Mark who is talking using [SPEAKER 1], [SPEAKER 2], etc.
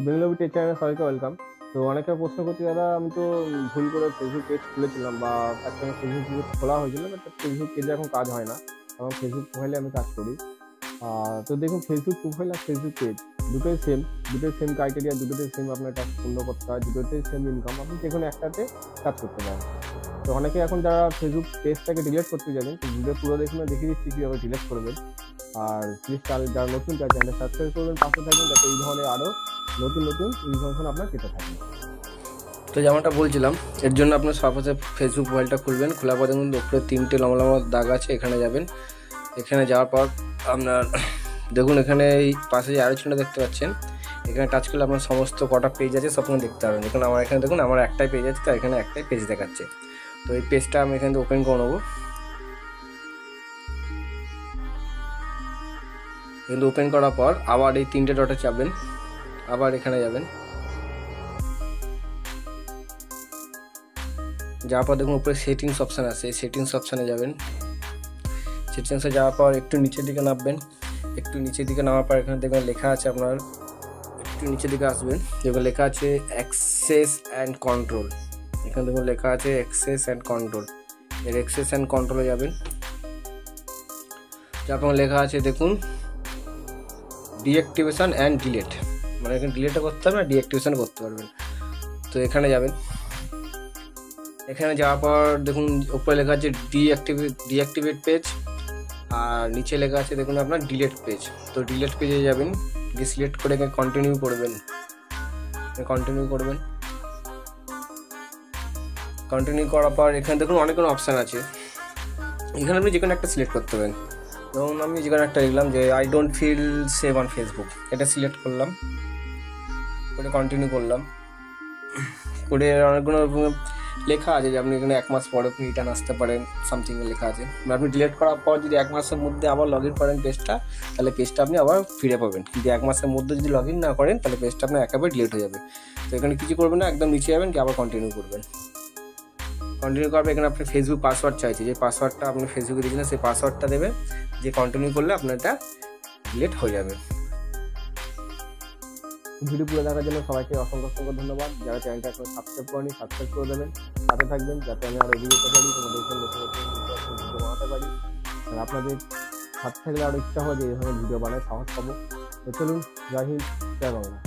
[SPEAKER 1] Bengali take চ্যানেলে সবাইকে welcome. তো অনেকে প্রশ্ন করছে, দাদা আমি তো ভুল করে ফেসবুক পেজ খুলেছিলাম বা একটা ফেসবুক পেজ খোলা হয়েছিল, বাট ফেসবুক পেজে এখন কাজ হয় না, এবং ফেসবুক প্রোফাইলে আমি কাজ করি। তো দেখুন, ফেসবুক প্রোফাইল আর ফেসবুক পেজ দুটোই সেম ক্রাইটেরিয়া, দুটোতেই সেম আপনার টাস্ক পূর্ণ করতে হয়, দুটোতেই সেম ইনকাম, আপনি যে কোনো একটাতে কাজ করতে পারেন। তো অনেকে এখন যারা ফেসবুক পেজটাকে ডিলিট করতে যাবেন, তো ভিডিও পুরো দেখুন, দেখিয়ে দিচ্ছি কীভাবে ডিলিট করবেন। আর প্লিজ যারা নতুন চ্যানেলটা সাবস্ক্রাইব করবেন, পাশে থাকবেন, যাতে এই ধরনের আরও নতুন নতুন ইনফরমেশন আপনার পেতে থাকেন।
[SPEAKER 2] তো যেমনটা বলছিলাম, এর জন্য আপনার সর্বপ্রথমে ফেসবুক মোবাইলটা খুলবেন। খোলার পর দেখুন উপরে 3টে লম্বা লম্বা দাগ আছে, এখানে যাবেন। এখানে যাওয়ার পর আপনার দেখুন এখানে এই পাশে যে আলোচনা দেখতে পাচ্ছেন, এখানে টাচ করলে আপনার সমস্ত কটা পেজ আছে সব দেখতে পারবেন। দেখুন আমার এখানে দেখুন আমার একটাই পেজ আছে, তো এখানে একটাই পেজ দেখাচ্ছে। তো এই পেজটা আমি এখানে ওপেন করে নেবো। কিন্তু ওপেন করার পর আবার এই 3টে ডটে চাপবেন, আবার এখানে যাবেন। যাওয়ার পর দেখুন উপরে সেটিংস অপশান আছে, সেটিংস অপশানে যাবেন। সেটিংসে যাওয়ার পর একটু নিচের দিকে নামবেন। একটু নিচের দিকে নামার পর এখানে দেখবেন লেখা আছে, আপনার একটু নিচের দিকে আসবেন, দেখবেন লেখা আছে অ্যাক্সেস অ্যান্ড কন্ট্রোল। এখানে দেখুন লেখা আছে অ্যাক্সেস অ্যান্ড কন্ট্রোল। এর অ্যাক্সেস অ্যান্ড কন্ট্রোলে যাবেন। তারপর লেখা আছে দেখুন ডিঅ্যাক্টিভেশন অ্যান্ড ডিলেট, মানে এখানে ডিলেটও করতে পারবেন, ডিঅ্যাক্টিভেশন করতে পারবেন। তো এখানে যাবেন। এখানে যাওয়ার পর দেখুন উপরে লেখা আছে ডিঅ্যাক্টিভেট পেজ, আর নিচে লেখা আছে দেখুন আপনার ডিলেট পেজ। তো ডিলেট পেজে যাবেন, গিয়ে সিলেক্ট করে কন্টিনিউ করবেন। কন্টিনিউ করার পর এখানে দেখুন অনেকগুলো অপশান আছে, এখানে আপনি যে কোনো একটা সিলেক্ট করতে পারেন। যেমন আমি যে কোনো একটা লিখলাম যে I don't feel save on Facebook, এটা সিলেক্ট করলাম, করে কন্টিনিউ করলাম। করে অনেকগুলো লেখা আছে যে আপনি এখানে 1 মাস পরে আপনি রিটার্ন আসতে পারেন, সামথিং লেখা আছে। আপনি ডিলিট করার পর যদি 1 মাসের মধ্যে আবার লগ ইন করেন পেজটা, তাহলে পেজটা আপনি আবার ফিরে পাবেন। যদি 1 মাসের মধ্যে যদি লগ ইন না করেন, তাহলে পেজটা আপনার একেবারে ডিলিট হয়ে যাবে। তো এখানে কিছু করবেন না, একদম নিচে যাবেন, কি আবার কন্টিনিউ করবেন। কন্টিনিউ করবে, এখানে আপনি ফেসবুক পাসওয়ার্ড চাইছে, যে পাসওয়ার্ডটা আপনি ফেসবুকে দিয়েছিলেন সেই পাসওয়ার্ডটা দেবেন, যে কন্টিনিউ করলে আপনার এটা ডিলিট হয়ে যাবে।
[SPEAKER 1] ভিডিও পুরো দেখার জন্য সবাইকে অসংখ্য ধন্যবাদ। যারা চ্যানেলটা এখন সাবস্ক্রাইব করেনি, সাবস্ক্রাইব করে দেবেন, সাথে থাকবেন, যাতে আমি আরও এগিয়ে যেতে পারি, তোমাদের নতুন ভিডিও বানাতে পারি। আর আপনাদের সাথে থাকলে আরও ইচ্ছা হয় যে এই ধরনের ভিডিও বানায় সাহস পাবো। তো চলুন, জয় হিন্দ, জয় বাংলা।